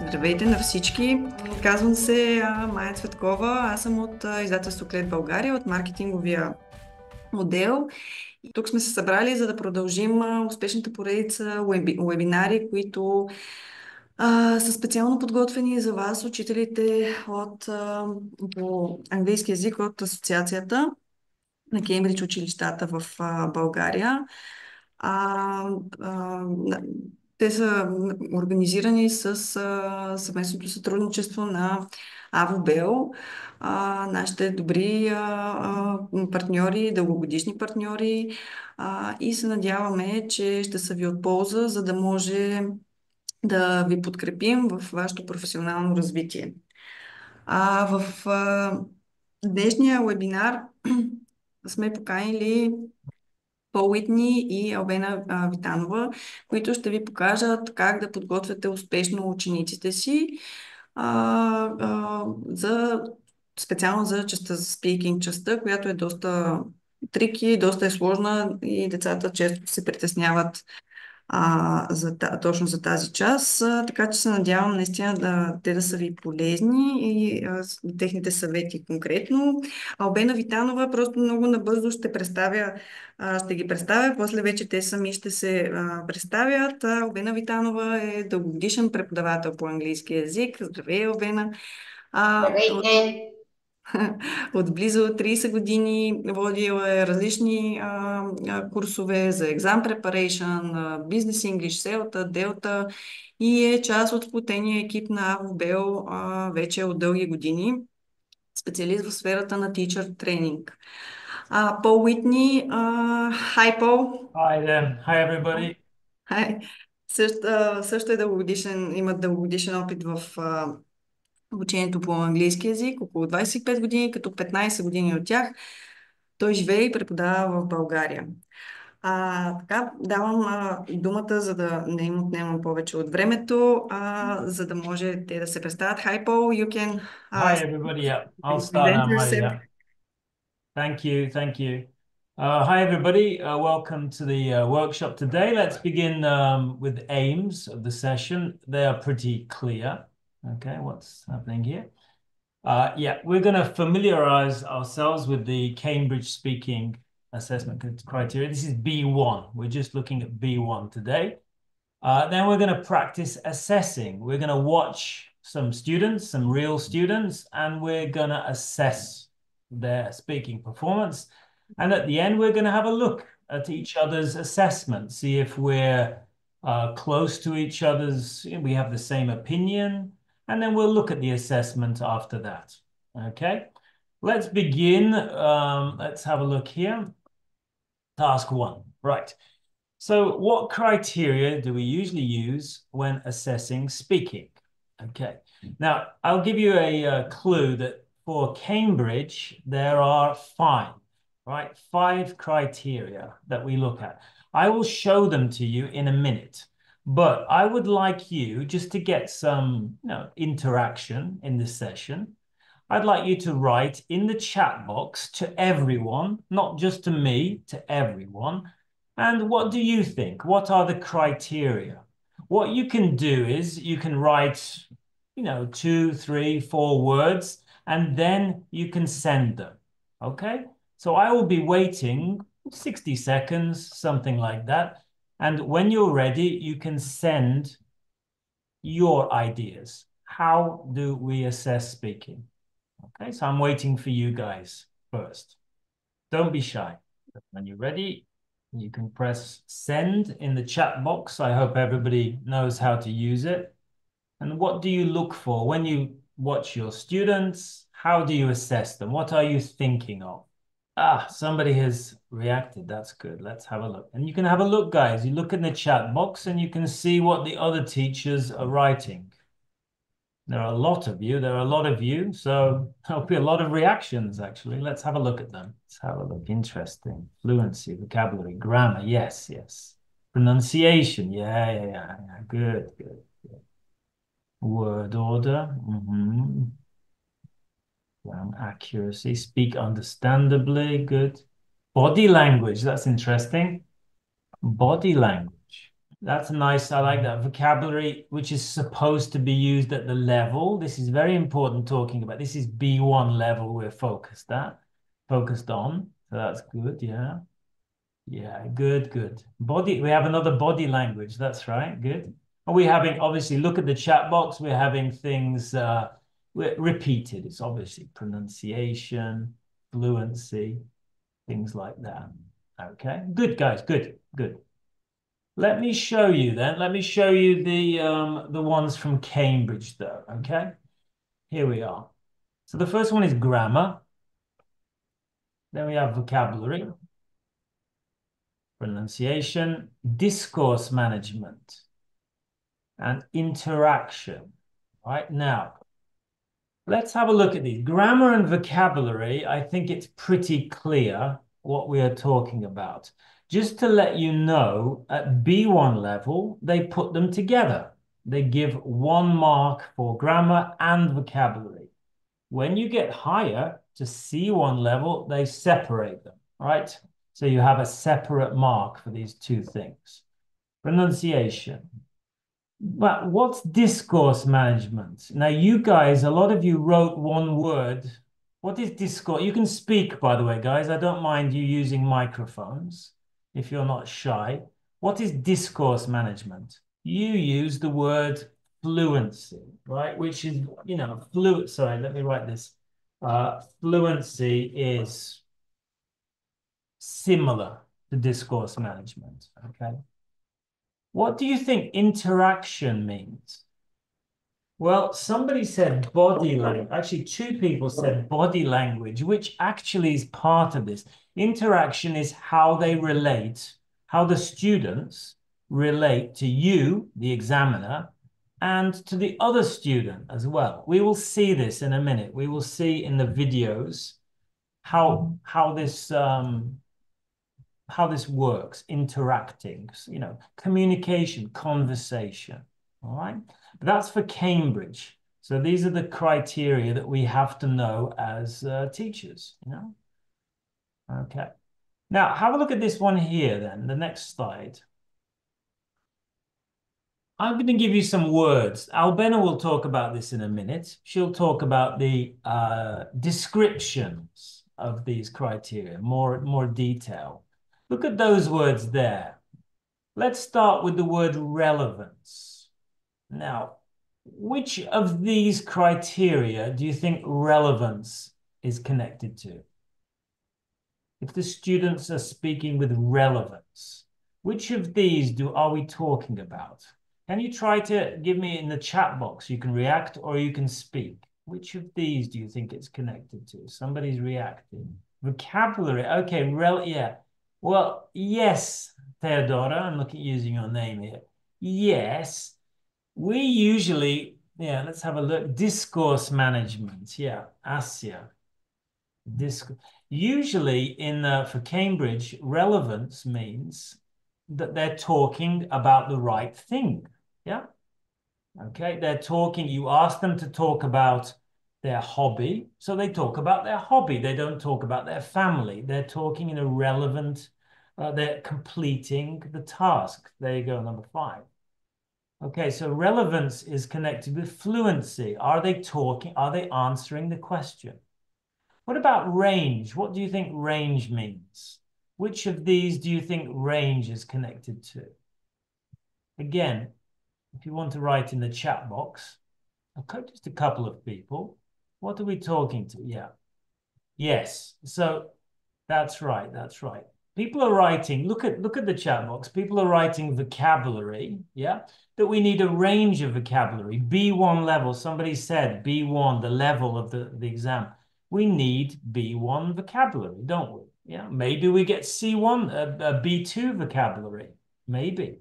Здравейте на всички! Казвам се Майя Цветкова. Аз съм от издателство Клет България, от маркетинговия отдел. И тук сме се събрали, за да продължим успешната поредица уебинари, които са специално подготвени за вас, учителите по английски език от Асоциацията на Кембридж училищата в България. А, а, Те са организирани с съвместното сътрудничество на АВБЕЛ, нашите добри партньори, дългогодишни партньори, и се надяваме, че ще са ви от полза, за да може да ви подкрепим в вашето професионално развитие. В днешния вебинар сме поканили Пол Уитни и Албена Витанова, които ще ви покажат как да подготвяте успешно учениците си специално за частта за speaking частта, която е доста трики, доста е сложна и децата често се притесняват точно за тази част. Така че се надявам наистина те да са ви полезни и техните съвети конкретно. Албена Витанова просто много набързо ще ги представя, после вече те сами ще се представят. Албена Витанова е дългогодишен преподавател по английски език. Здравей, Албена! Здравейте! От близо 30 години водила е различни курсове за exam preparation, Business English, CELTA, DELTA и е част от плотения екип на АВБЕЛ вече от дълги години. Специалист в сферата на teacher тренинг. Пол Уитни, hi Пол. Hi there. Hi everybody. Hi. Също има дългогодишен опит в обучението по английски язик, около 25 години, като 15 години от тях той живее и преподава в България. Така, давам думата, за да не им отнемам повече от времето, за да може те да се представят. Hi, Paul, you can Hi everybody. Yeah, I'll start present now, Maya. yourself. Yeah. Thank you. Thank you. Hi everybody. Welcome to the workshop today. Let's begin with the aims of the session. They are pretty clear. Okay, what's happening here? Yeah, we're going to familiarize ourselves with the Cambridge speaking assessment criteria. This is B1. We're just looking at B1 today. Then we're going to practice assessing. We're going to watch some students, some real students, and we're going to assess their speaking performance. And at the end, we're going to have a look at each other's assessment, see if we're close to each other's, we have the same opinion, and then we'll look at the assessment after that. Okay, let's begin. Let's have a look here. Task one, right. So what criteria do we usually use when assessing speaking? Okay, now I'll give you a clue that for Cambridge, there are five criteria that we look at. I will show them to you in a minute, but I would like you, just to get some interaction in this session, I'd like you to write in the chat box to everyone, not just to me, to everyone. And what do you think? What are the criteria? What you can do is you can write, 2, 3, 4 words, and then you can send them. Okay? So I will be waiting 60 seconds, something like that. And when you're ready, you can send your ideas. How do we assess speaking? Okay, so I'm waiting for you guys first. Don't be shy. When you're ready, you can press send in the chat box. I hope everybody knows how to use it. And what do you look for when you watch your students? How do you assess them? What are you thinking of? Somebody has reacted. That's good. Let's have a look. And you can have a look, guys. You look in the chat box and you can see what the other teachers are writing. There are a lot of you. There are a lot of you. So there'll be a lot of reactions, actually. Let's have a look at them. Let's have a look. Interesting. Fluency, vocabulary, grammar. Yes, yes. Pronunciation. Yeah. Good. Word order. Accuracy. Speak understandably. Good. Body language. That's interesting. Body language. That's nice. I like that. Vocabulary, which is supposed to be used at the level. This is very important talking about. This is B1 level we're focused on. So that's good. Yeah. Yeah, good, good. Body, we have another body language. That's right. Good. Are we having, obviously, look at the chat box. We're having things repeated. It's obviously pronunciation, fluency, things like that. Okay. Good, guys. Good, good. Let me show you then. Let me show you the ones from Cambridge, though. Okay. Here we are. So the first one is grammar. Then we have vocabulary, pronunciation, discourse management, and interaction. Right now, let's have a look at these. Grammar and vocabulary, I think it's pretty clear what we are talking about. Just to let you know, at B1 level, they put them together. They give 1 mark for grammar and vocabulary. When you get higher to C1 level, they separate them, right? So you have a separate mark for these two things. Pronunciation. But what's discourse management? Now, you guys, a lot of you wrote one word. What is discourse? You can speak, by the way, guys. I don't mind you using microphones if you're not shy. What is discourse management? You use the word fluency, right? Which is, you know, sorry, let me write this. Fluency is similar to discourse management, okay? What do you think interaction means? Well, somebody said body language. Actually, 2 people said body language, which actually is part of this. Interaction is how they relate, how the students relate to you, the examiner, and to the other student as well. We will see this in a minute. We will see in the videos how this works, interacting, you know, communication, conversation, all right? But that's for Cambridge. So these are the criteria that we have to know as teachers, you know? Okay. Now, have a look at this one here then, the next slide. I'm going to give you some words. Albena will talk about this in a minute. She'll talk about the descriptions of these criteria, more detail. Look at those words there. Let's start with the word relevance. Now, which of these criteria do you think relevance is connected to? If the students are speaking with relevance, which of these are we talking about? Can you try to give me in the chat box? You can react or you can speak. Which of these do you think it's connected to? Somebody's reacting. Vocabulary. Okay, yeah. Well, yes, Theodora, I'm looking at using your name here. Yes, we usually, yeah, let's have a look. Discourse management. Yeah, Asya. Usually for Cambridge, relevance means that they're talking about the right thing. Yeah. Okay. They're talking, you ask them to talk about their hobby. So they talk about their hobby. They don't talk about their family. They're talking in a relevant, they're completing the task. There you go, number 5. Okay, so relevance is connected with fluency. Are they talking? Are they answering the question? What about range? What do you think range means? Which of these do you think range is connected to? Again, if you want to write in the chat box, okay, just a couple of people. What are we talking to? Yeah. Yes. So that's right. That's right. People are writing, look at the chat box. People are writing vocabulary, yeah, that we need a range of vocabulary. B1 level, somebody said B1, the level of the exam. We need B1 vocabulary, don't we? Yeah, maybe we get C1, a B2 vocabulary, maybe.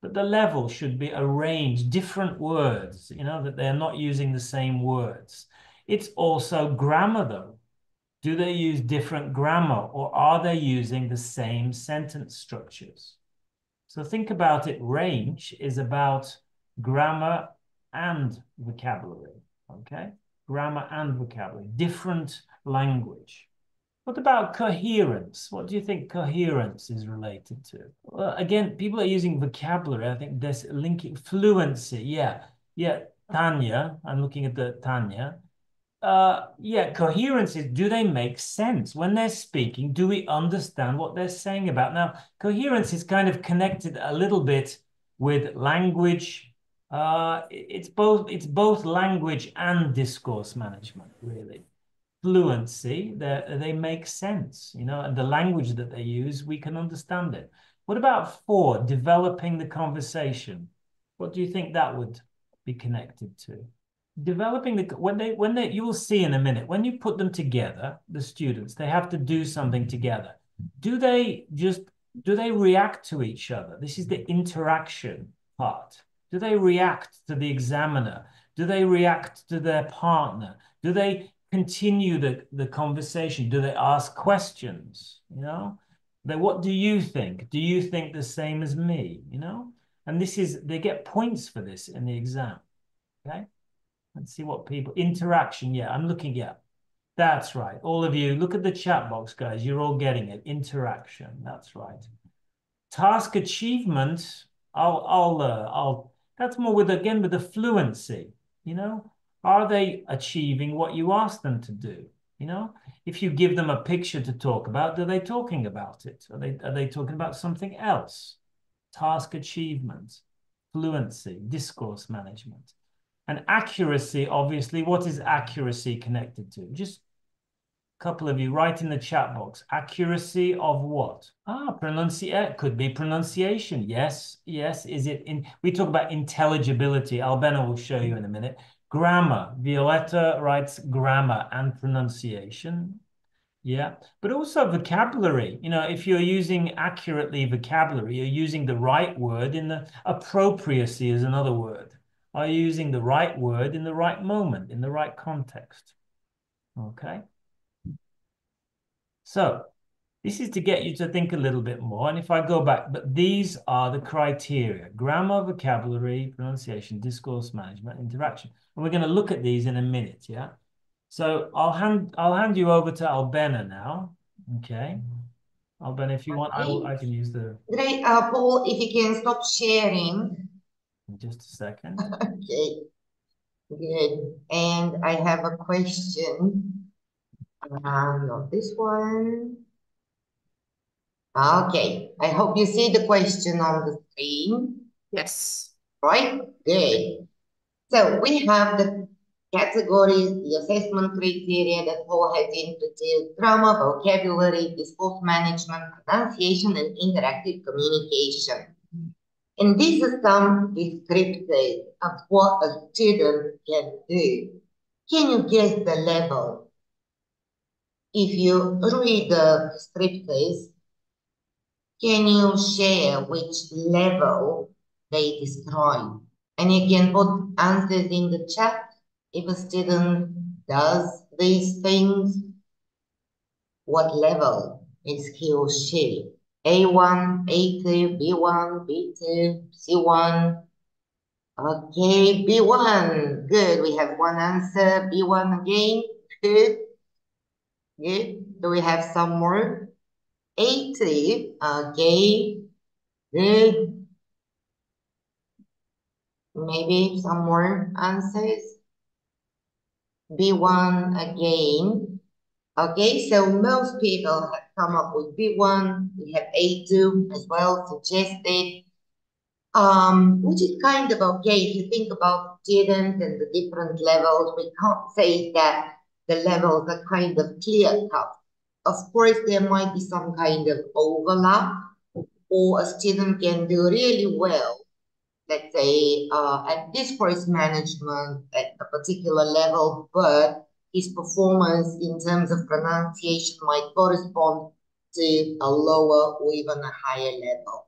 But the level should be a range, different words, you know, that they're not using the same words. It's also grammar, though. Do they use different grammar or are they using the same sentence structures? So think about it. Range is about grammar and vocabulary, okay? Grammar and vocabulary, different language. What about coherence? What do you think coherence is related to? Well, again, people are using vocabulary. I think there's linking fluency. Yeah. Yeah. Tanya, I'm looking at the Tanya. Yeah, coherence is, do they make sense? When they're speaking, do we understand what they're saying about? Now, coherence is kind of connected a little bit with language. It's both language and discourse management, really. Fluency, they make sense, you know, and the language that they use, we can understand it. What about four, developing the conversation? What do you think that would be connected to? Developing the when they you will see in a minute, when you put them together, the students, they have to do something together. Do they react to each other? This is the interaction part. Do they react to the examiner? Do they react to their partner? Do they continue the conversation? Do they ask questions? You know, what do you think? Do you think the same as me? You know, and they get points for this in the exam. Okay. Let's see what people, interaction. Yeah, I'm looking, yeah, that's right. All of you, look at the chat box, guys. You're all getting it. Interaction, that's right. Task achievement, that's more with the fluency, you know? Are they achieving what you ask them to do? You know, if you give them a picture to talk about, are they talking about it? Are they talking about something else? Task achievement, fluency, discourse management. And accuracy, obviously, what is accuracy connected to? Just a couple of you write in the chat box. Accuracy of what? Pronunciation. Could be pronunciation. Yes, yes. Is it in? We talk about intelligibility. Albena will show you in a minute. Grammar. Violetta writes grammar and pronunciation. Yeah, but also vocabulary. You know, if you're using accurately vocabulary, you're using the right word in the appropriacy is another word. Are you using the right word in the right moment, in the right context? Okay. So this is to get you to think a little bit more. And if I go back, but these are the criteria: grammar, vocabulary, pronunciation, discourse management, interaction. And we're going to look at these in a minute, yeah? So I'll hand you over to Albena now. Okay. Albena, if you want, I can use the... Great, Paul, if you can stop sharing. In just a second. Okay, good. And I have a question. Not this one. Okay, I hope you see the question on the screen. Yes. Right, good. So we have the categories, the assessment criteria that Paul has introduced: grammar, vocabulary, discourse management, pronunciation, and interactive communication. And these are some descriptors of what a student can do. Can you guess the level? If you read the descriptors, can you share which level they describe? And you can put answers in the chat. If a student does these things, what level is he or she? A1, A2, B1, B2, C1. Okay, B1. Good. We have one answer. B1 again. Good. Good. Do we have some more? A2. Okay. Good. Maybe some more answers. B1 again. Okay, so most people have come up with B1. We have A2 as well, suggested. Which is kind of okay. If you think about students and the different levels, we can't say that the levels are kind of clear-cut. Of course, there might be some kind of overlap, or a student can do really well, let's say, at discourse management at a particular level, but his performance in terms of pronunciation might correspond to a lower or even a higher level.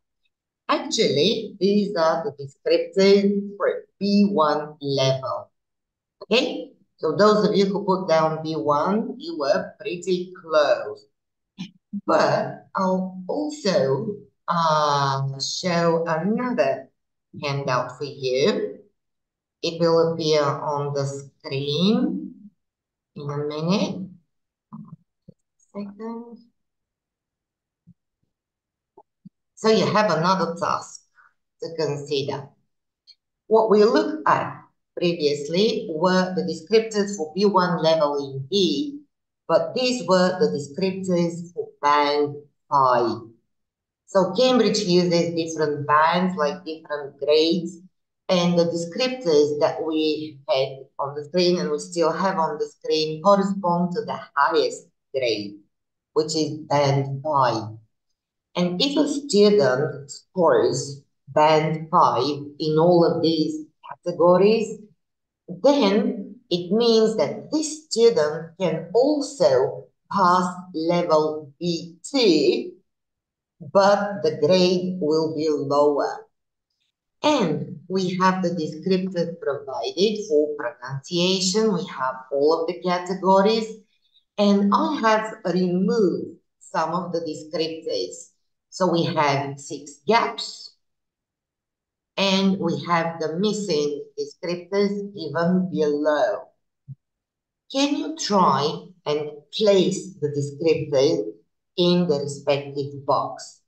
Actually, these are the descriptors for B1 level. Okay, so those of you who put down B1, you were pretty close. But I'll also show another handout for you. It will appear on the screen in a minute. Second. So you have another task to consider. What we looked at previously were the descriptors for B1 level indeed, but these were the descriptors for band 5. So Cambridge uses different bands, like different grades, and the descriptors that we had on the screen and we still have on the screen correspond to the highest grade, which is band 5. And if a student scores band 5 in all of these categories, then it means that this student can also pass level B2, but the grade will be lower. And we have the descriptors provided for pronunciation. We have all of the categories, and I have removed some of the descriptors. So we have 6 gaps, and we have the missing descriptors given below. Can you try and place the descriptors in the respective box?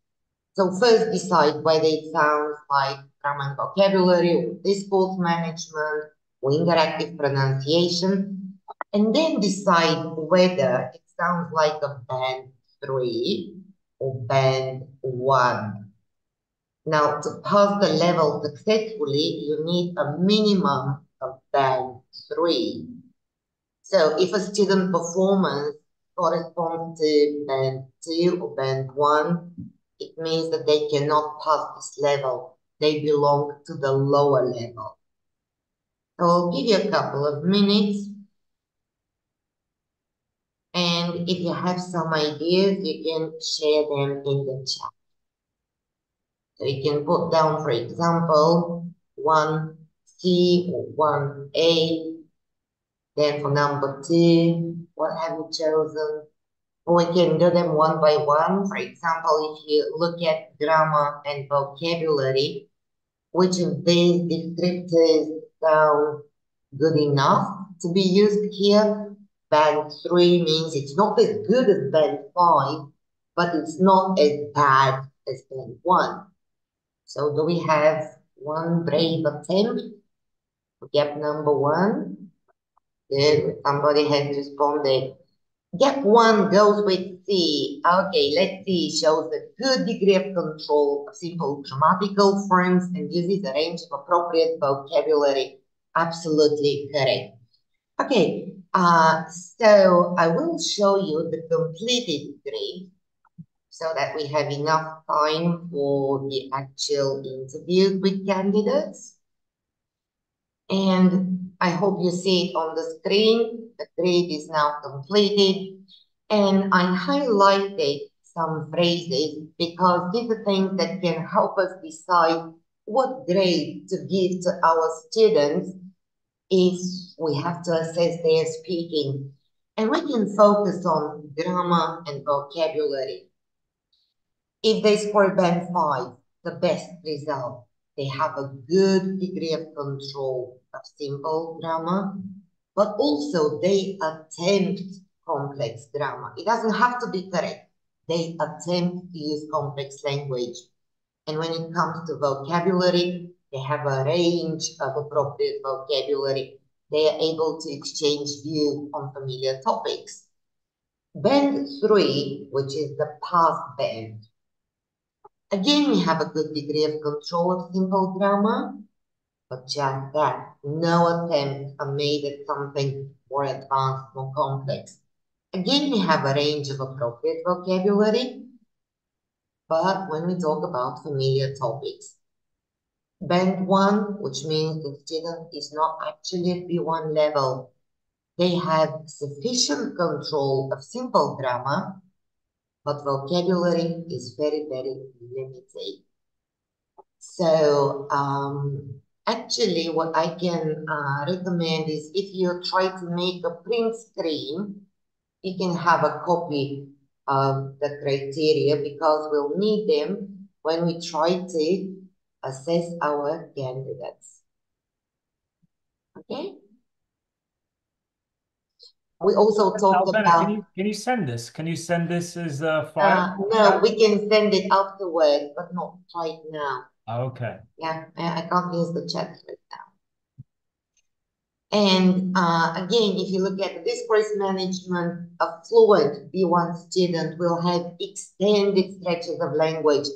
So first decide whether it sounds like grammar and vocabulary, or discourse management, or interactive pronunciation, and then decide whether it sounds like a band 3 or band 1. Now, to pass the level successfully, you need a minimum of band 3. So if a student performance corresponds to band 2 or band 1, it means that they cannot pass this level. They belong to the lower level. So I'll give you a couple of minutes. And if you have some ideas, you can share them in the chat. So you can put down, for example, 1C or 1A. Then for number 2, what have you chosen? We can do them one by one. For example, if you look at grammar and vocabulary, which of these descriptors sound good enough to be used here? Band 3 means it's not as good as band 5, but it's not as bad as band 1. So do we have one brave attempt? Gap number 1. Good, somebody has responded. Gap 1 goes with C. Okay, let's see. Shows a good degree of control of simple grammatical forms and uses a range of appropriate vocabulary. Absolutely correct. Okay, so I will show you the completed grade so that we have enough time for the actual interviews with candidates. And I hope you see it on the screen. The grade is now completed. And I highlighted some phrases because these are things that can help us decide what grade to give to our students if we have to assess their speaking. And we can focus on grammar and vocabulary. If they score band 5, the best result. They have a good degree of control of simple grammar, but also they attempt complex grammar. It doesn't have to be correct. They attempt to use complex language. And when it comes to vocabulary, they have a range of appropriate vocabulary. They are able to exchange views on familiar topics. Band 3, which is the pass band. Again, we have a good degree of control of simple grammar, but just that, no attempts are made at something more advanced, more complex. Again, we have a range of appropriate vocabulary, but when we talk about familiar topics, band 1, which means the student is not actually at B1 level, they have sufficient control of simple grammar, but vocabulary is very, very limited. So actually what I can recommend is if you try to make a print screen, you can have a copy of the criteria because we'll need them when we try to assess our candidates. Okay? We also talked Albena, about... can you send this? Can you send this as a file? No, we can send it afterwards, but not right now. Okay. Yeah, I can't use the chat right now. And again, if you look at discourse management, a fluent B1 student will have extended stretches of language.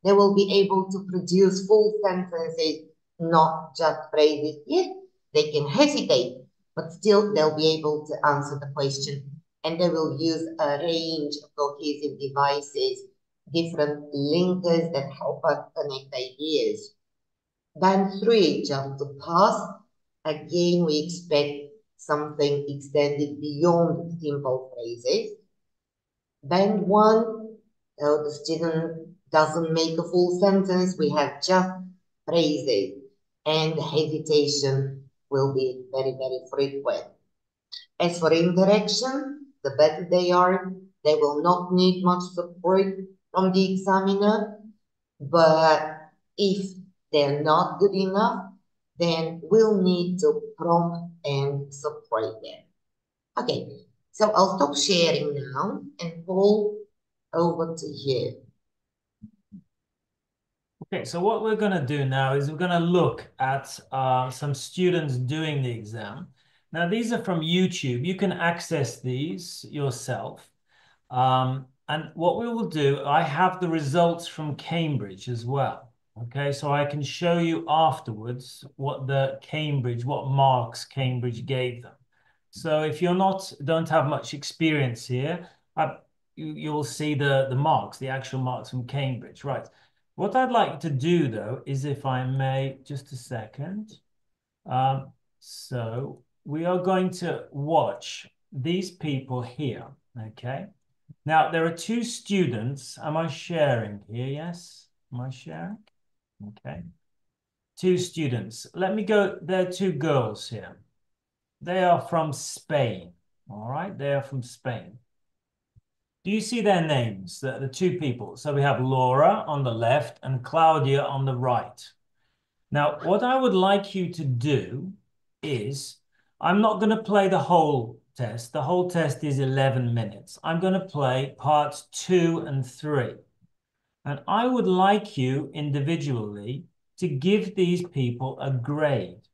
They will be able to produce full sentences, not just phrases. Yes, they can hesitate, but still they'll be able to answer the question. And they will use a range of cohesive devices, different linkers that help us connect ideas. Band 3, just to pass. Again, we expect something extended beyond simple phrases. Band 1, so the student doesn't make a full sentence, we have just phrases, and the hesitation will be very, very frequent. As for interaction, the better they are, they will not need much support from the examiner, but if they're not good enough, then we'll need to prompt and support them. Okay, so I'll stop sharing now, and Paul, over to you. Okay, so what we're going to do now is we're going to look at some students doing the exam. Now, these are from YouTube. You can access these yourself. And what we will do, I have the results from Cambridge as well. Okay, so I can show you afterwards what marks Cambridge gave them. So if you're don't have much experience here, you'll see the marks, the actual marks from Cambridge, right? What I'd like to do though is, if I may, just a second. So we are going to watch these people here, okay? Now, there are two students. Am I sharing here? Yes? Am I sharing? Okay. Two students. Let me go. There are two girls here. They are from Spain. All right? They are from Spain. Do you see their names? The two people. So we have Laura on the left and Claudia on the right. Now, what I would like you to do is, I'm not going to play the whole test. The whole test is 11 minutes. I'm going to play parts 2 and 3. And I would like you individually to give these people a grade,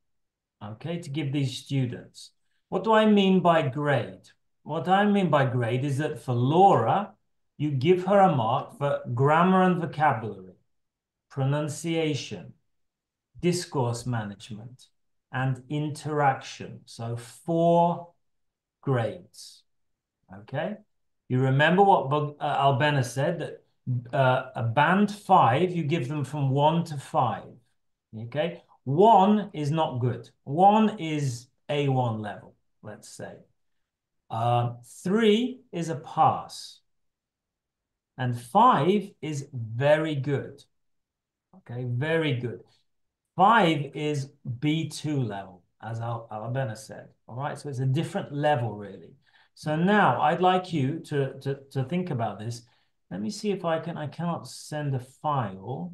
okay, to give these students. What do I mean by grade? What I mean by grade is that for Laura, you give her a mark for grammar and vocabulary, pronunciation, discourse management, and interaction. So 4 grades, okay? You remember what Albena said, that a band 5, you give them from 1 to 5, okay? 1 is not good. 1 is A1 level, let's say. 3 is a pass. And 5 is very good, okay? Very good. 5 is B2 level, as Albena said, all right? So it's a different level, really. So now I'd like you to think about this. Let me see if I cannot send a file.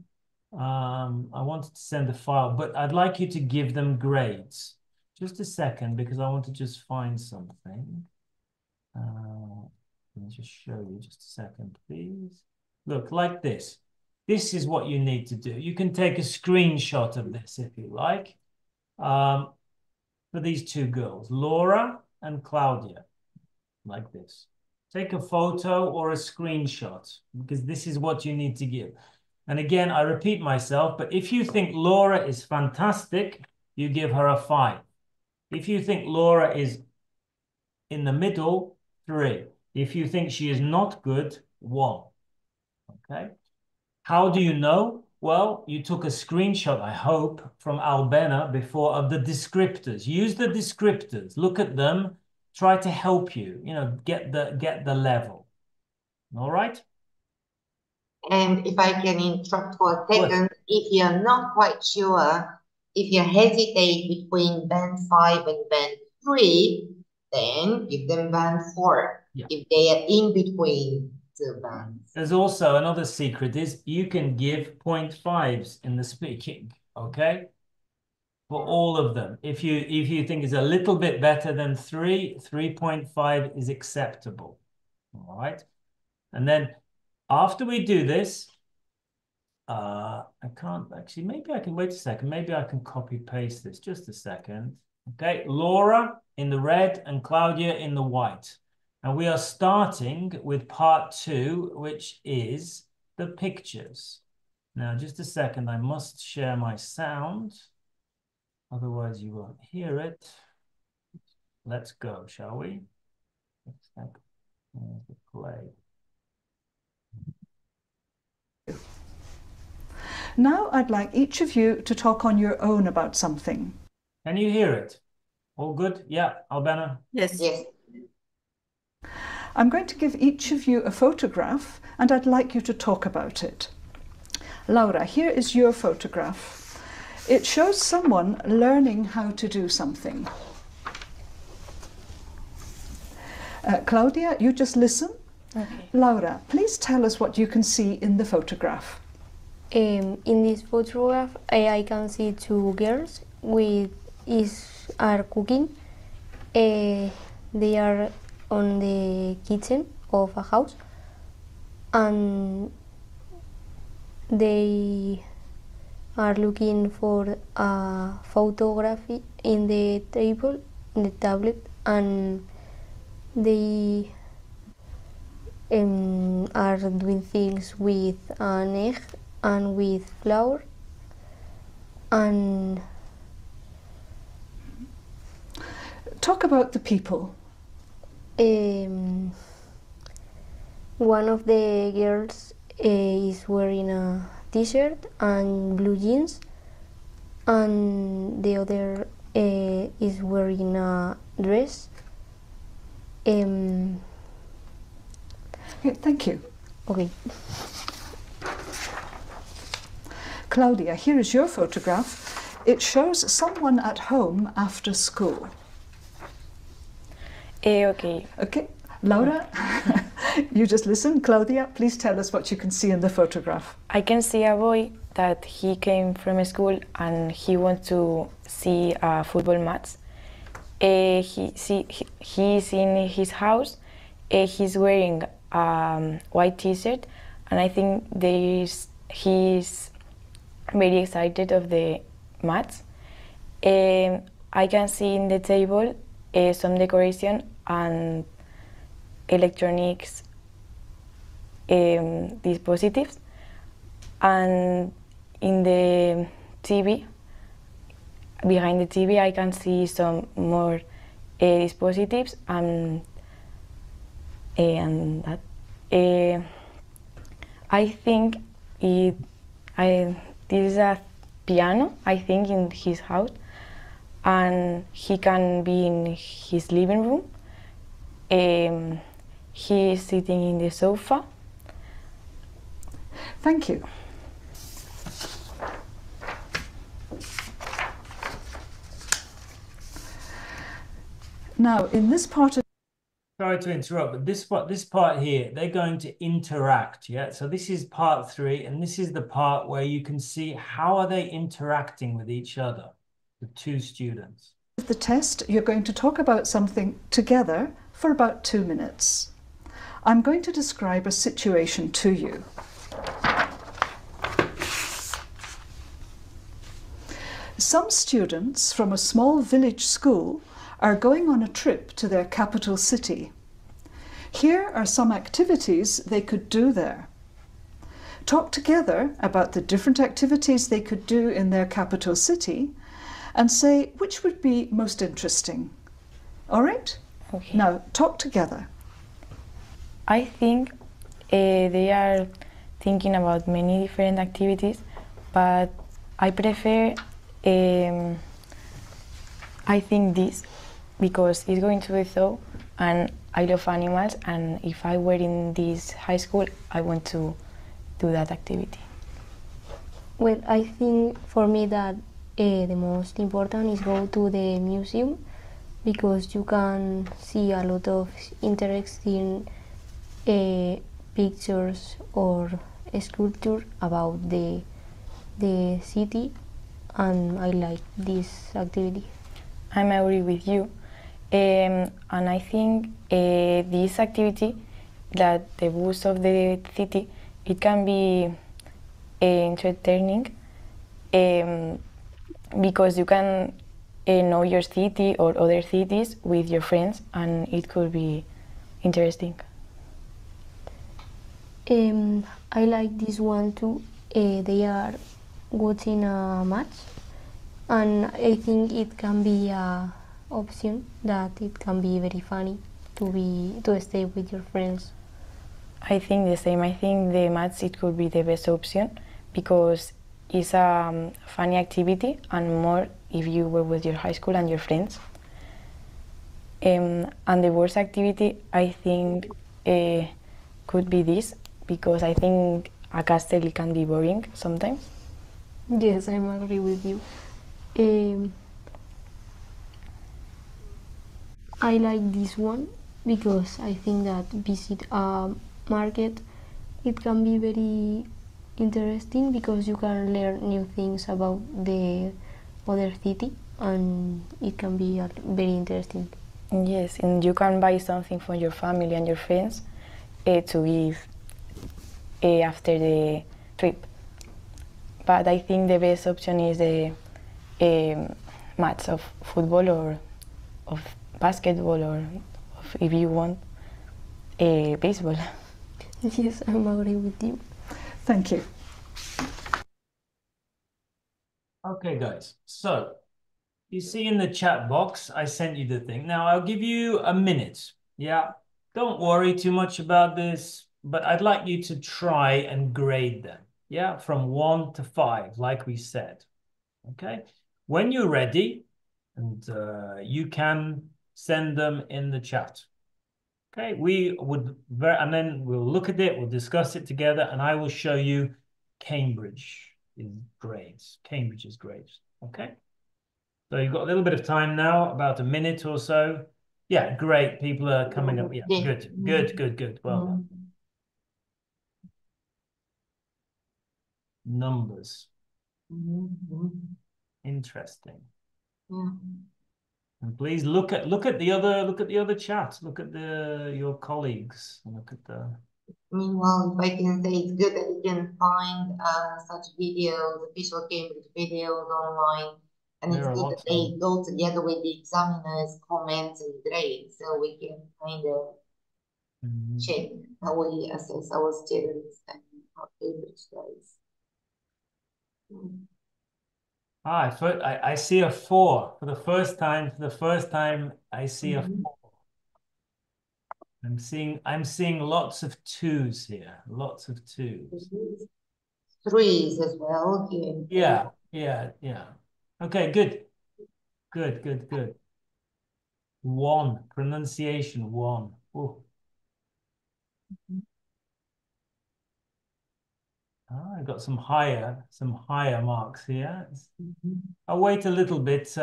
I wanted to send a file, but I'd like you to give them grades. Just a second, because I want to just find something. Let me just show you just a second, please. Look, like this. This is what you need to do. You can take a screenshot of this if you like. For these two girls, Laura and Claudia, like this. Take a photo or a screenshot, because this is what you need to give. And again, I repeat myself, but if you think Laura is fantastic, you give her a 5. If you think Laura is in the middle, 3. If you think she is not good, 1. Okay? How do you know? Well, you took a screenshot, I hope, from Albena before of the descriptors. Use the descriptors. Look at them. Try to help you, get the level. All right? And if I can interrupt for a second, if you're not quite sure, if you hesitate between band 5 and band 3, then give them band 4. Yeah. If they are in between two bands. There's also another secret is you can give 0.5s in the speaking, okay? for all of them. If you think it's a little bit better than 3, 3.5 is acceptable. All right. And then after we do this, I can't actually, maybe I can wait a second. Maybe I can copy paste this. Just a second. Okay, Laura in the red and Claudia in the white. And we are starting with part 2, which is the pictures. Now, just a second, I must share my sound. Otherwise, you won't hear it. Let's go, shall we? Play. Now I'd like each of you to talk on your own about something. Can you hear it? All good? Yeah, Albena? Yes. Yes. I'm going to give each of you a photograph and I'd like you to talk about it. Laura, here is your photograph. It shows someone learning how to do something. Claudia, you just listen. Okay. Laura, please tell us what you can see in the photograph. In this photograph, I can see 2 girls are cooking. They are on the kitchen of a house, and they are looking for a photography in the table, in the tablet, and they are doing things with an egg and with flour, and talk about the people. One of the girls is wearing a t-shirt and blue jeans, and the other is wearing a dress. Okay, thank you. Okay. Claudia, here is your photograph. It shows someone at home after school. Okay. Okay, Laura, you just listen. Claudia, please tell us what you can see in the photograph. I can see a boy that he came from school and he wants to see a football match. He's in his house. He's wearing a white t-shirt, and I think he's very excited of the match. I can see in the table some decoration and electronics dispositives, and in the TV, behind the TV, I can see some more dispositives and that. I think this is a piano, I think, in his house, and he can be in his living room. He is sitting in the sofa. Thank you. Now, in this part of... Sorry to interrupt, but this part here, they're going to interact, yeah? So this is part 3, and this is the part where you can see how are they interacting with each other, the 2 students. The test, you're going to talk about something together for about 2 minutes. I'm going to describe a situation to you. Some students from a small village school are going on a trip to their capital city. Here are some activities they could do there. Talk together about the different activities they could do in their capital city and say which would be most interesting. All right? Okay. Now, talk together. I think they are thinking about many different activities, but I prefer, I think this, because it's going to be so, and I love animals, and if I were in this high school, I want to do that activity. Well, I think for me that the most important is go to the museum, because you can see a lot of interesting pictures or sculpture about the city, and I like this activity. I agree with you. And I think this activity, that the bus of the city, it can be entertaining because you can know your city or other cities with your friends, and it could be interesting. I like this one too. They are watching a match, and I think it can be a option that it can be very funny to stay with your friends. I think the same. I think the match, it could be the best option because it's a funny activity, and more if you were with your high school and your friends. And the worst activity, I think, could be this, because I think a castle can be boring sometimes. Yes, I agree with you. I like this one because I think that visit a market, it can be very interesting because you can learn new things about the other city, and it can be very interesting. Yes, and you can buy something for your family and your friends to give after the trip. But I think the best option is the match of football or of basketball, or of, if you want, baseball. Yes, I'm agree with you. Thank you. Okay, guys. So you see in the chat box, I sent you the thing. Now I'll give you a minute. Yeah. Don't worry too much about this, but I'd like you to try and grade them. Yeah. From 1 to 5, like we said. Okay. When you're ready, and you can send them in the chat. Okay. And then we'll look at it, we'll discuss it together, and I will show you Cambridge's grades. Cambridge's grades. Okay. So you've got a little bit of time now, about a minute or so. Yeah, great. People are coming up. Yeah, good. Well done. Numbers. Interesting. And please look at the other chat. Look at your colleagues. Look at the. Meanwhile, if I can say, it's good that you can find such videos, official Cambridge videos online. And it's good that they go together with the examiners' comments and grades, so we can kind of check how we assess our students and how Cambridge does. I see a 4 for the first time. For the first time, I see a 4. I'm seeing lots of 2s here. Lots of 2s. 3s as well. Yeah. Okay, good. 1, pronunciation 1. Oh. I got some higher marks here. I'll wait a little bit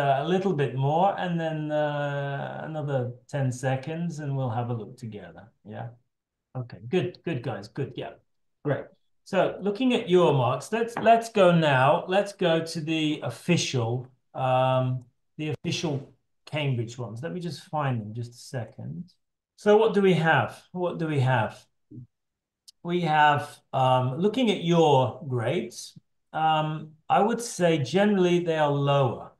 more, and then another 10 seconds, and we'll have a look together. Yeah. Okay. Good, guys. Good. Yeah. Great. So, looking at your marks, let's go now. Let's go to the official Cambridge ones. Let me just find them. Just a second. So, what do we have? We have, looking at your grades, I would say generally they are lower.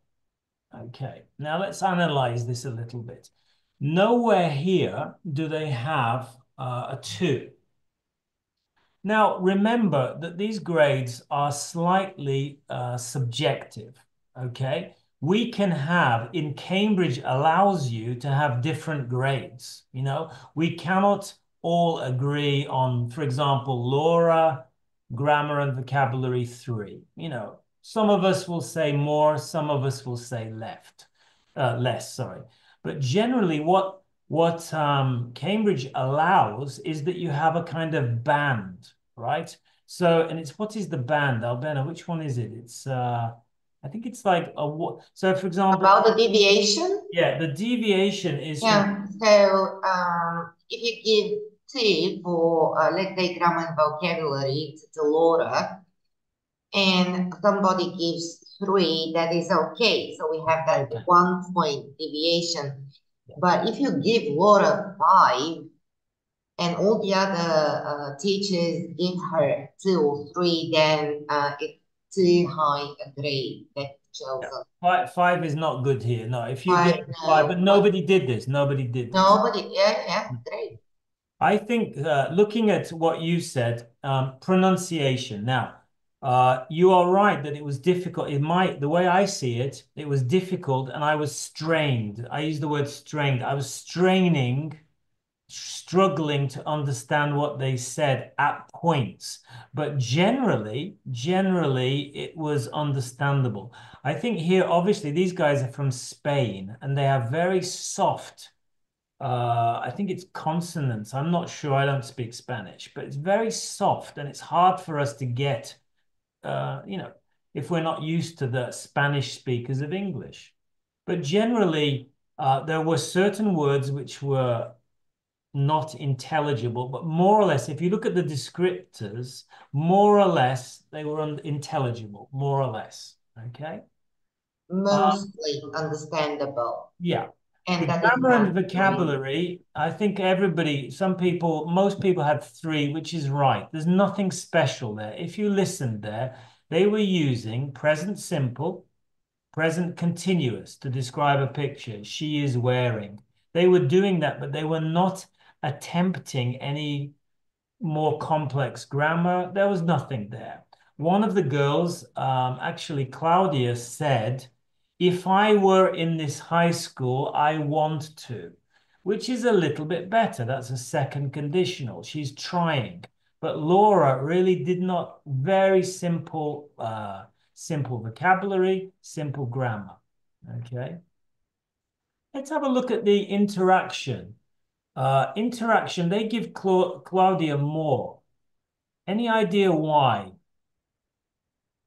Okay, now let's analyze this a little bit. Nowhere here do they have a 2. Now, remember that these grades are slightly subjective, okay? We can have, in Cambridge allows you to have different grades, you know? We cannot all agree on, for example, Laura, grammar and vocabulary 3. You know, some of us will say more, some of us will say less, sorry. But generally what Cambridge allows is that you have a kind of band, right? So, and what is the band, Albena? Which one is it? It's, I think it's like so for example. About the deviation? Yeah, the deviation is. Yeah, so if you give 2 for, let's say, grammar and vocabulary to Laura, and somebody gives 3, that is okay. So we have that 1 point deviation. But if you give Laura 5 and all the other teachers give her 2 or 3, then it's too high a grade. That shows us. 5 is not good here. No, if you get 5, but nobody did this. Nobody did this. Nobody, yeah, great. I think looking at what you said, pronunciation. Now, you are right that it was difficult. The way I see it, it was difficult and I was strained. I use the word strained. I was struggling to understand what they said at points. But generally, it was understandable. I think here, obviously, these guys are from Spain and they have very soft, I think it's consonants. I'm not sure. I don't speak Spanish, but it's very soft and it's hard for us to get, if we're not used to the Spanish speakers of English. But generally, there were certain words which were not intelligible, but more or less, if you look at the descriptors, more or less, they were intelligible, more or less, okay? Mostly understandable. Yeah. And the grammar and vocabulary, I think most people had 3, which is right. There's nothing special there. If you listened there, they were using present simple, present continuous to describe a picture. She is wearing. They were doing that, but they were not attempting any more complex grammar. There was nothing there. One of the girls, actually Claudia, said, if I were in this high school, I want to, which is a little bit better. That's a second conditional. She's trying. But Laura really did not. Very simple, simple vocabulary, simple grammar. Okay. Let's have a look at the interaction. Interaction, they give Claudia more. Any idea why?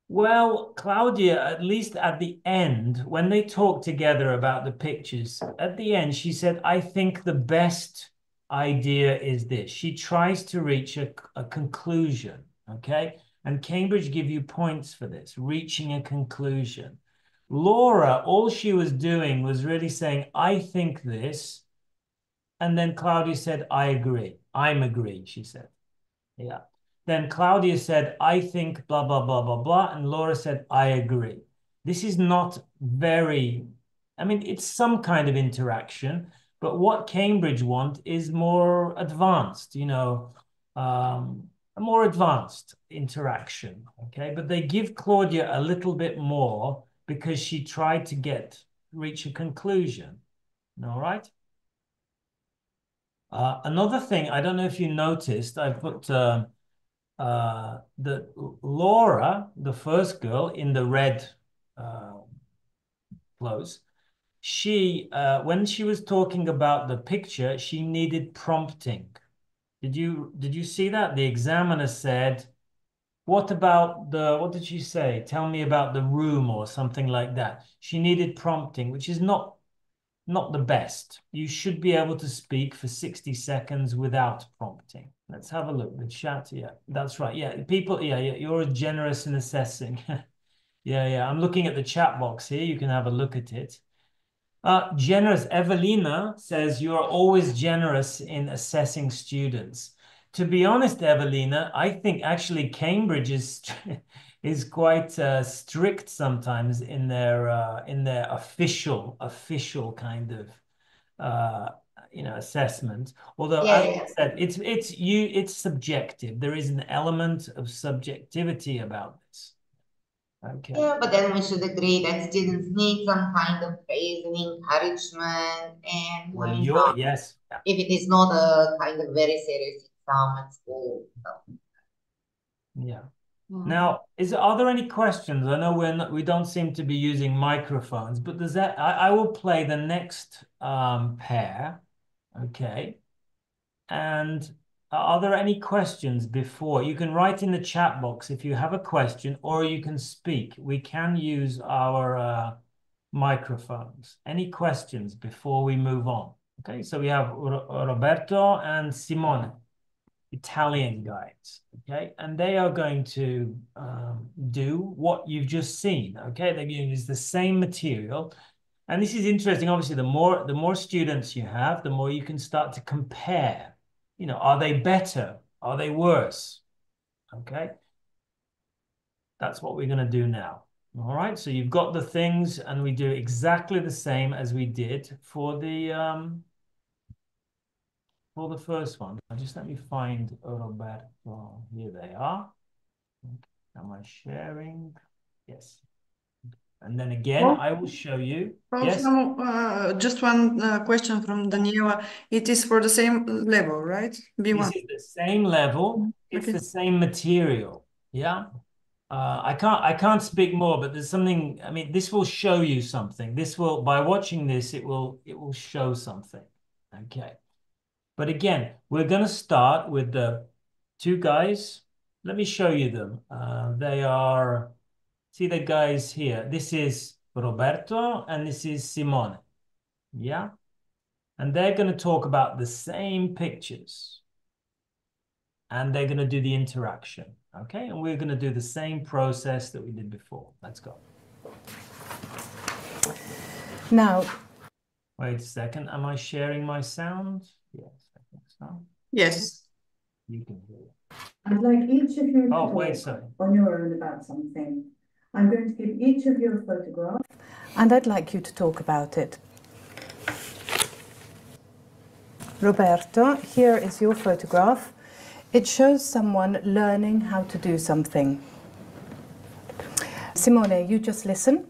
Well, Claudia, at least at the end, when they talked together about the pictures, at the end, she said, I think the best idea is this. She tries to reach a conclusion, okay? And Cambridge give you points for this, reaching a conclusion. Laura, all she was doing was really saying, I think this. And then Claudia said, I agree. I'm agreed, she said. Yeah. Then Claudia said, I think blah, blah, blah, blah, blah. And Laura said, I agree. This is not very, it's some kind of interaction, but what Cambridge want is more advanced, a more advanced interaction, okay? But they give Claudia a little bit more because she tried to reach a conclusion, all right? Another thing, I don't know if you noticed, I put the Laura, the first girl in the red clothes, she, when she was talking about the picture, she needed prompting. Did you see that? The examiner said, what did she say? Tell me about the room or something like that. She needed prompting, which is not the best. You should be able to speak for 60 seconds without prompting. Let's have a look. The chat, yeah, that's right. Yeah, people, yeah, you're generous in assessing. Yeah, I'm looking at the chat box here. You can have a look at it. Generous. Evelina says you are always generous in assessing students. To be honest, Evelina, I think actually Cambridge is quite strict sometimes in their official kind of assessment. Although as I said, it's subjective. There is an element of subjectivity about this. Okay. Yeah, but then we should agree that students need some kind of praise and encouragement, and yes, if it is not a kind of very serious exam at school. So. Yeah. Now, are there any questions? I know we don't seem to be using microphones, but does that I will play the next pair, okay? And are there any questions before? You can write in the chat box if you have a question, or you can speak. We can use our microphones. Any questions before we move on? Okay, so we have Roberto and Simone. Italian guides, okay? And they are going to do what you've just seen, okay? They're going to use the same material. And this is interesting. Obviously, the more students you have, the more you can start to compare. You know, are they better? Are they worse? Okay? That's what we're going to do now. All right, so you've got the things, and we do exactly the same as we did for the first one. Just let me find Roberto. Here they are. Am I sharing? Yes. And then again, I will show you. Yes. Just one question from Daniela. It is for the same level, right? B1. This is the same level. It's the same material. Yeah. I can't speak more, but there's something. I mean, this will show you something. This will, by watching this, it will show something. Okay. But again, we're going to start with the two guys. Let me show you them. They are, see the guys here. This is Roberto and this is Simone. Yeah. And they're going to talk about the same pictures. And they're going to do the interaction. Okay. And we're going to do the same process that we did before. Let's go. Now. Wait a second. Am I sharing my sound? Yes, I think so. Yes. You can hear it. I'd like each of you to talk on your own about something. I'm going to give each of you a photograph. And I'd like you to talk about it. Roberto, here is your photograph. It shows someone learning how to do something. Simone, you just listen.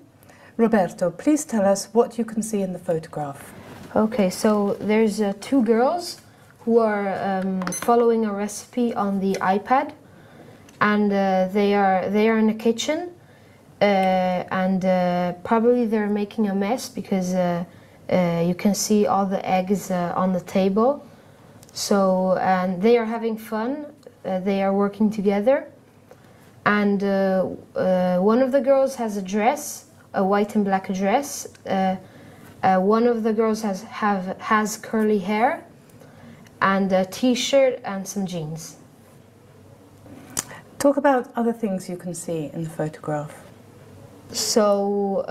Roberto, please tell us what you can see in the photograph. Okay, so there's two girls who are following a recipe on the iPad, and they are in the kitchen, and probably they're making a mess because you can see all the eggs on the table. So, and they are having fun. They are working together, and one of the girls has a dress, a white and black dress. One of the girls has curly hair, and a t-shirt and some jeans. Talk about other things you can see in the photograph. So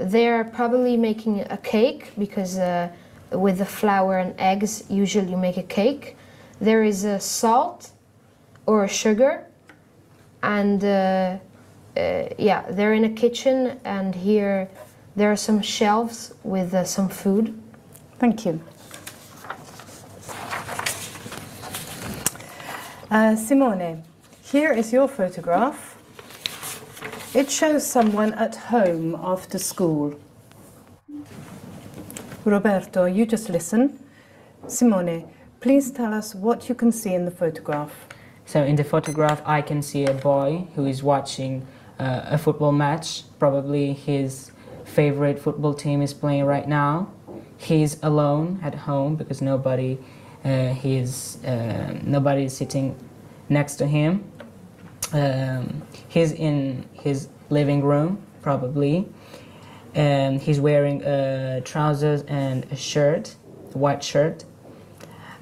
they're probably making a cake because with the flour and eggs, usually you make a cake. There is a salt or a sugar, and yeah, they're in a kitchen, and here there are some shelves with some food. Thank you. Simone, here is your photograph. It shows someone at home after school. Roberto, you just listen. Simone, please tell us what you can see in the photograph. So in the photograph, I can see a boy who is watching a football match. Probably his favorite football team is playing right now. He's alone at home because nobody is sitting next to him. He's in his living room, probably. He's wearing trousers and a shirt, a white shirt.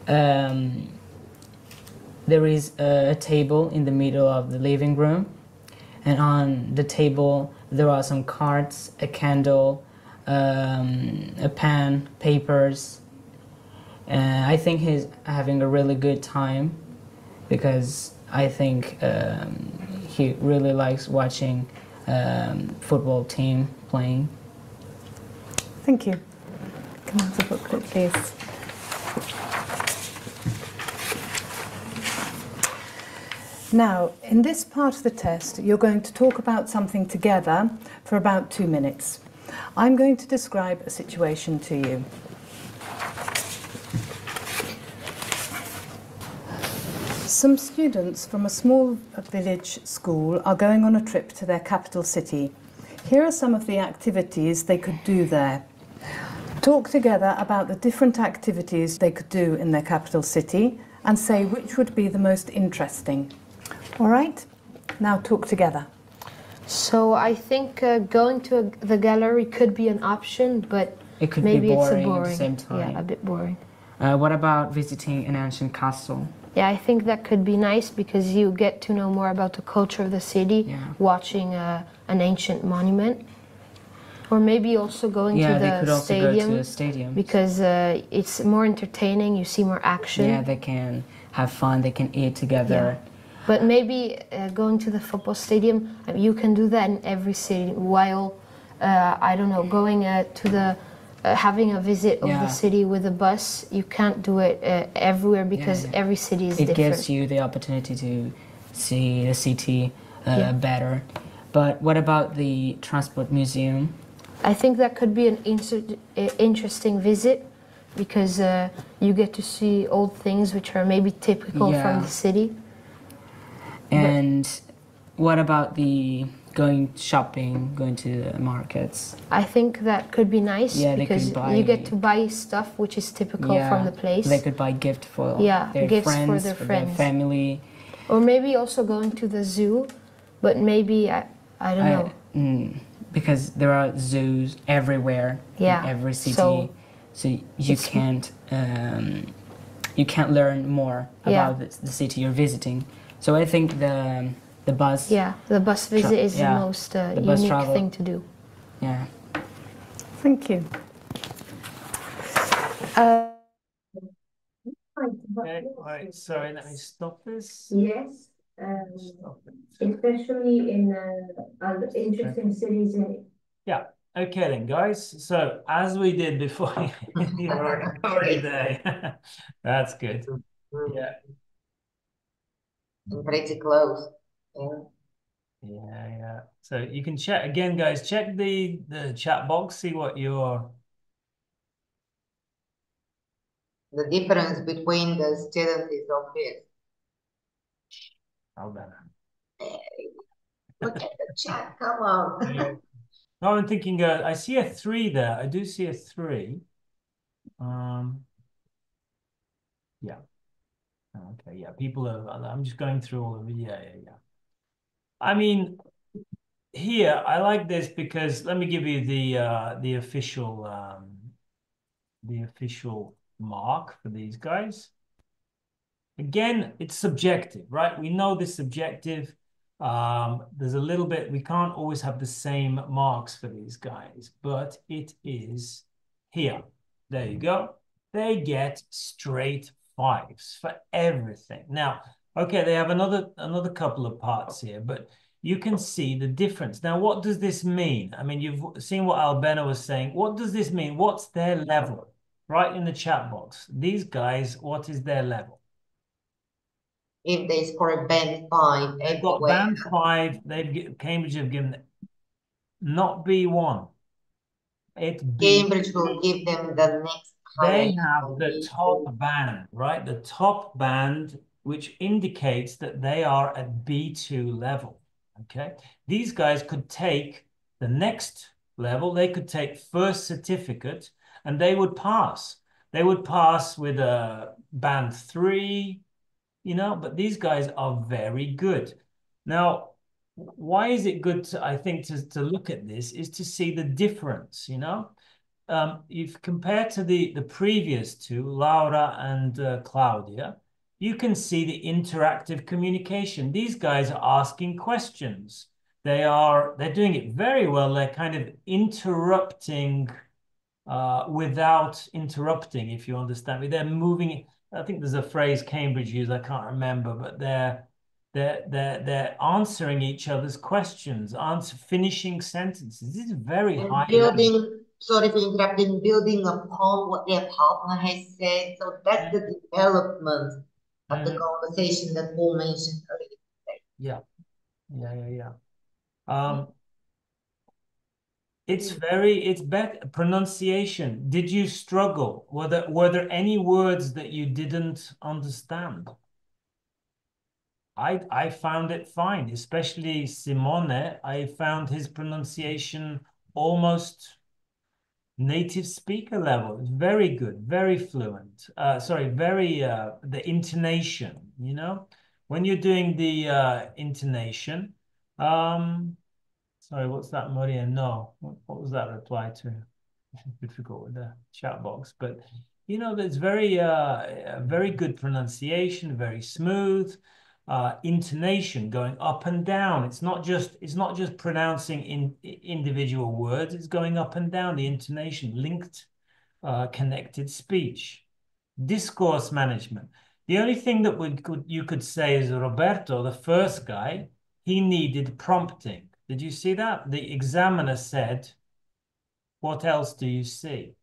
There is a table in the middle of the living room, and on the table there are some cards, a candle, a pen, papers. I think he's having a really good time because I think he really likes watching football team playing. Thank you. Come on, the booklet, please. Now, in this part of the test, you're going to talk about something together for about 2 minutes. I'm going to describe a situation to you. Some students from a small village school are going on a trip to their capital city. Here are some of the activities they could do there. Talk together about the different activities they could do in their capital city and say which would be the most interesting. All right? Now talk together. So I think going to the gallery could be an option, but it could maybe be boring it's a boring at the same time. Yeah, a bit boring. What about visiting an ancient castle? Yeah, I think that could be nice because you get to know more about the culture of the city, watching an ancient monument. Or maybe also going to the stadium. Because it's more entertaining, you see more action. Yeah, they can have fun, they can eat together. Yeah. But maybe going to the football stadium, you can do that in every city, while, I don't know, going to the, having a visit of the city with a bus, you can't do it everywhere because every city is different. It gives you the opportunity to see the city better. But what about the transport museum? I think that could be an interesting visit because you get to see old things which are maybe typical from the city. And what about the going shopping, going to the markets? I think that could be nice because you get to buy stuff which is typical from the place. They could buy gift for their gifts friends, for their their family. Or maybe also going to the zoo, but maybe, I don't know. Because there are zoos everywhere in every city, so you can't learn more about the city you're visiting. So I think the bus the bus visit is the most unique thing to do. Yeah. Thank you. Okay, right, sorry, let me stop this. Yes. Especially in interesting cities. Yeah, okay then, guys. So as we did before, you're already there. That's good. Yeah. Pretty close. Yeah. So you can check again, guys. Check the chat box. See what your the difference between the students is obvious. Albena. Look at the chat. Come on. Yeah. No, I'm thinking. I see a 3 there. I do see a 3. Yeah. Okay. Yeah. People are. I'm just going through all of it. Yeah. I mean, here I like this because let me give you the official mark for these guys. Again, it's subjective, right? We know this subjective. There's a little bit, we can't always have the same marks for these guys, but it is here. There you go. They get straight 5s for everything. Now, okay, they have another couple of parts here, but you can see the difference. Now, what does this mean? I mean, you've seen what Albena was saying. What does this mean? What's their level? Right in the chat box. These guys, what is their level? If they score a band 5, they've got band 5. Cambridge have given not B1. It's B. Cambridge will give them the next. They have the top band, right? The top band, which indicates that they are at B2 level. Okay, these guys could take the next level. They could take first certificate, and they would pass. They would pass with a band 3. You know, but these guys are very good. Now, why is it good to, I think, to look at this is to see the difference, you know? If compared to the previous 2, Laura and Claudia, you can see the interactive communication. These guys are asking questions. They're doing it very well. They're kind of interrupting without interrupting, if you understand me. They're moving. I think there's a phrase Cambridge used, I can't remember, but they're answering each other's questions, finishing sentences. This is very high level. Sorry for interrupting, building upon what their partner has said. So that's the development of the conversation that Paul mentioned earlier. Yeah. It's better pronunciation. Did you struggle? Were there any words that you didn't understand? I found it fine, especially Simone. I found his pronunciation almost native speaker level. It's very good, very fluent. The intonation, you know, when you're doing the intonation, sorry, what's that, Maria? No. What was that reply to? Difficult with the chat box. But You know, there's very good pronunciation, very smooth, intonation going up and down. It's not just pronouncing in individual words. It's going up and down. The intonation, linked, connected speech, discourse management. The only thing that you could say is Roberto, the first guy, he needed prompting. Did you see that? The examiner said, "What else do you see?"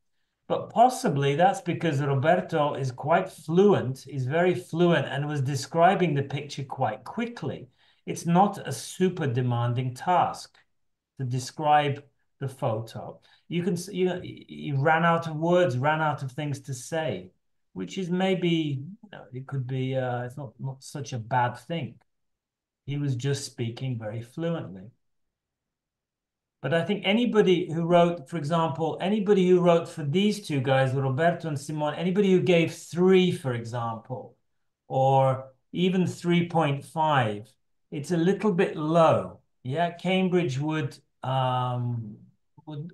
But possibly that's because Roberto is quite fluent, is very fluent, and was describing the picture quite quickly. It's not a super demanding task to describe the photo. You can, you know, he ran out of words, ran out of things to say, which is maybe, you know, it could be, it's not such a bad thing. He was just speaking very fluently. But I think anybody who wrote, for example, anybody who wrote for these two guys, Roberto and Simone, anybody who gave 3, for example, or even 3.5, it's a little bit low. Yeah, Cambridge would,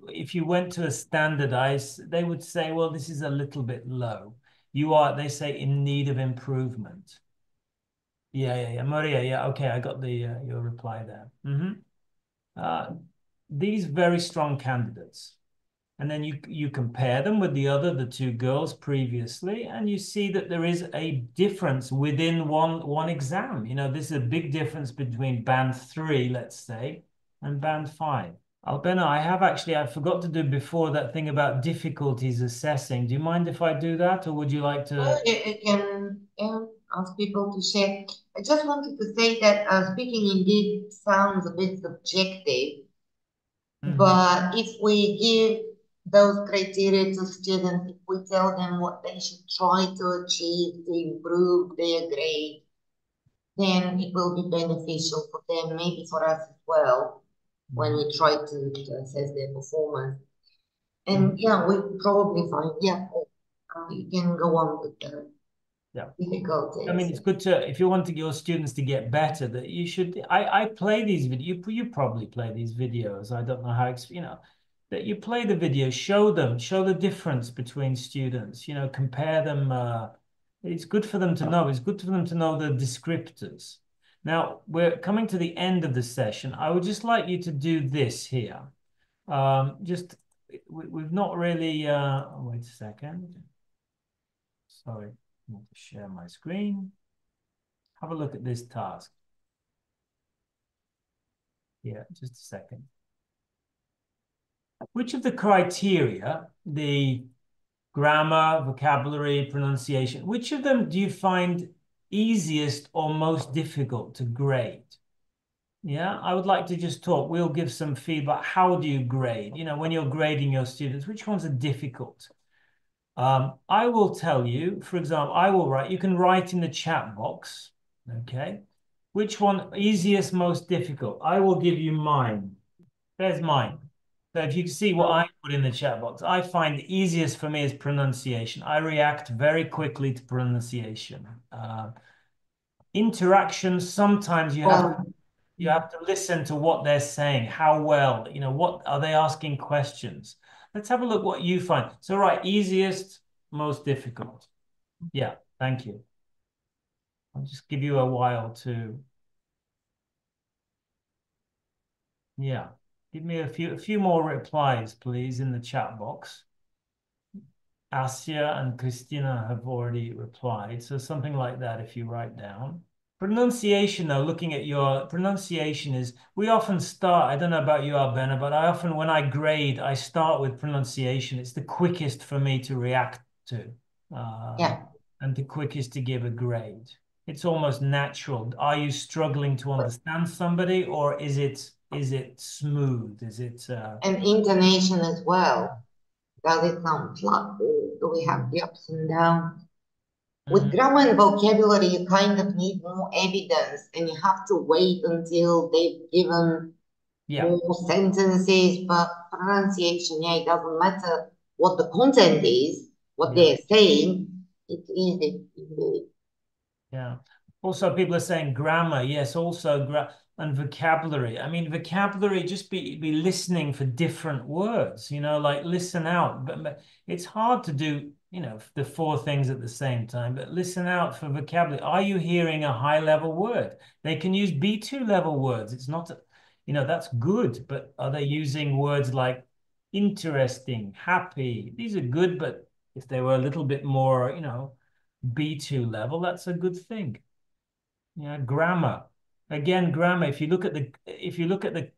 if you went to a standardized, they would say, well, this is a little bit low. You are, they say, in need of improvement. Yeah. Maria, yeah, okay, I got the your reply there. These very strong candidates. And then you compare them with the 2 girls previously, and you see that there is a difference within one exam. You know, this is a big difference between band 3, let's say, and band 5. Albena, I forgot to do before that thing about difficulties assessing. Do you mind if I do that, or would you like to? Well, you can ask people to share. I just wanted to say that speaking indeed sounds a bit subjective. But if we give those criteria to students, if we tell them what they should try to achieve to improve their grade, then it will be beneficial for them, maybe for us as well, when we try to assess their performance. And yeah, we probably find, you can go on with the difficulties. I mean, it's good to, if you want your students to get better, that you should, I play these videos, you probably play these videos, I don't know how, you know, that you play the videos, show the difference between students, you know, compare them. It's good for them to know, it's good for them to know the descriptors. Now, we're coming to the end of the session. I would just like you to do this here. We've not really, wait a second. Sorry. I want to share my screen. Have a look at this task. Yeah, just a second. Which of the criteria, the grammar, vocabulary, pronunciation, which of them do you find easiest or most difficult to grade? Yeah, I would like to just talk. We'll give some feedback. How do you grade? You know, when you're grading your students, which ones are difficult? I will tell you, for example, I will write, you can write in the chat box, okay? Which one, easiest, most difficult? I will give you mine. There's mine. So if you can see what I put in the chat box, I find the easiest for me is pronunciation. I react very quickly to pronunciation. Interaction, sometimes you have to listen to what they're saying, how well, you know, what are they asking questions? Let's have a look what you find. So, right, easiest, most difficult. Yeah, thank you. I'll just give you a while to. Yeah, give me a few more replies, please, in the chat box. Asia and Christina have already replied. So something like that if you write down. Pronunciation, though, looking at your pronunciation is, we often start, I don't know about you, Albena, but I often, when I grade, I start with pronunciation. It's the quickest for me to react to. And the quickest to give a grade. It's almost natural. Are you struggling to understand somebody, or is it smooth? Is it... And intonation as well. Does it sound flat, or do we have the ups and downs? With grammar and vocabulary, you kind of need more evidence, and you have to wait until they've given more sentences. But pronunciation, it doesn't matter what the content is, what they're saying, it's easy. Yeah. Also, people are saying grammar. Yes, also and vocabulary. I mean, vocabulary, just be listening for different words, you know, like listen out. But it's hard to do you know, the four things at the same time, but listen out for vocabulary. Are you hearing a high-level word? They can use B2 level words. It's not, you know, that's good, but are they using words like interesting, happy? These are good, but if they were a little bit more, you know, B2 level, that's a good thing. Yeah, grammar. Again, grammar. If you look at the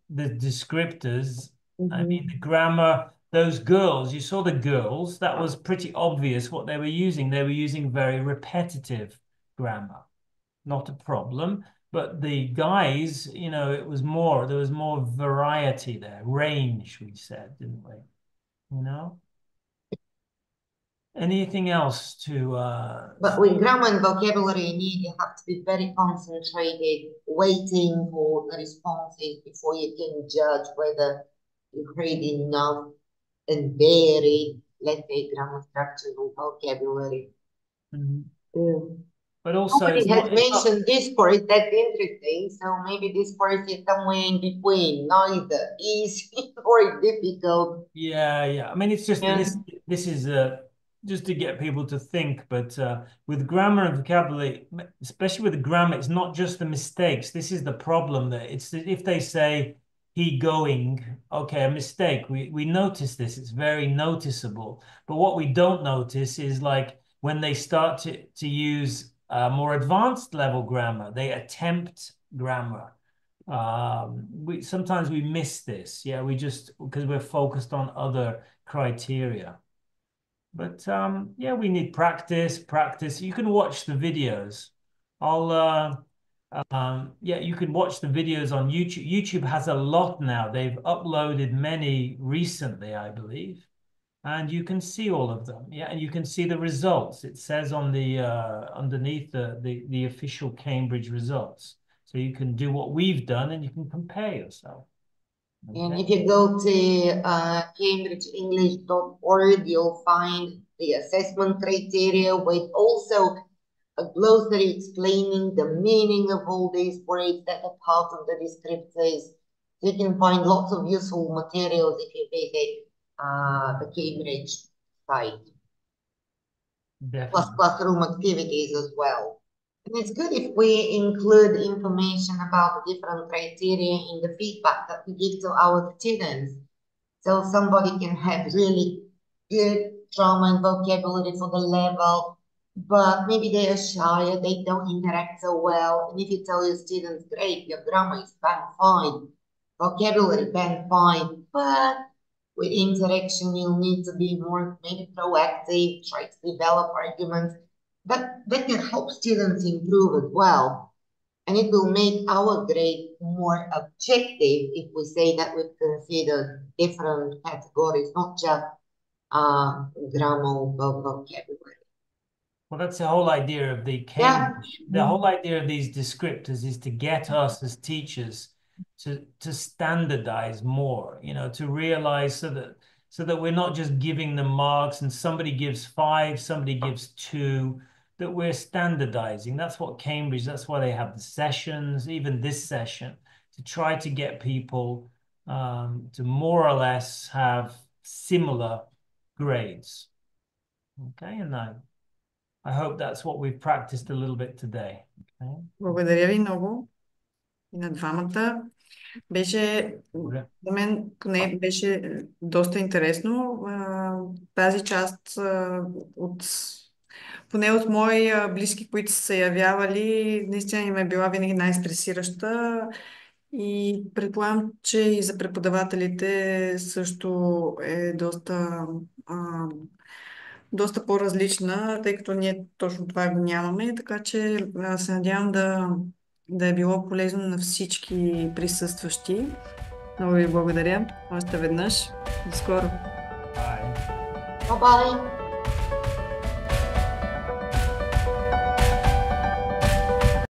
descriptors, I mean the grammar, those girls, you saw the girls, that was pretty obvious what they were using. They were using very repetitive grammar. Not a problem. But the guys, you know, there was more variety there, range, we said, didn't we? You know? Anything else to But with grammar and vocabulary you have to be very concentrated, waiting for the responses before you can judge whether you heard enough and varied, let's say, grammar structure or vocabulary. But also Somebody has mentioned discourse, that's interesting. So maybe discourse is somewhere in between, neither easy or difficult. Yeah. I mean, it's just this is just to get people to think, but with grammar and vocabulary, especially with the grammar, it's not just the mistakes. This is the problem that it's if they say he going, okay, a mistake. We notice this, it's very noticeable. But what we don't notice is like when they start to use more advanced level grammar, they attempt grammar. Sometimes we miss this. Yeah, we just because we're focused on other criteria. But yeah, we need practice. You can watch the videos. Yeah, you can watch the videos on YouTube. YouTube has a lot now. They've uploaded many recently, I believe. And you can see all of them. Yeah, and you can see the results. It says on the underneath the official Cambridge results. So you can do what we've done and you can compare yourself. Okay. And if you go to cambridgeenglish.org, you'll find the assessment criteria with also a glossary explaining the meaning of all these words that are part of the descriptors. You can find lots of useful materials if you visit the Cambridge site. Definitely. Plus classroom activities as well. And it's good if we include information about the different criteria in the feedback that we give to our students. So somebody can have really good grammar and vocabulary for the level, but maybe they are shy or they don't interact so well. And if you tell your students, great, your grammar is band 5, vocabulary band 5, but with interaction, you'll need to be more maybe proactive, try to develop arguments. That can help students improve as well. And it will make our grade more objective if we say that we've considered different categories, not just grammar or vocabulary. Well, that's the whole idea of the Cambridge. The whole idea of these descriptors is to get us as teachers to standardize more, you know, to realize so that we're not just giving them marks and somebody gives 5, somebody gives 2, that we're standardizing. That's what Cambridge, that's why they have the sessions, even this session, to try to get people to more or less have similar grades. Okay, and I hope that's what we've practiced a little bit today. Okay? Благодаря ви много и на двамата. Беше, за мен поне беше доста интересно. Тази част поне от мои близки, които са се явявали, наистина им е била винаги най-стресираща и предполагам, че и за преподавателите също е доста по-различна, тъй като ние точно това го нямаме, така че се надявам да е било полезно на всички присъстващи. Много ви благодаря още веднъж. До скоро! Bye. Bye-bye.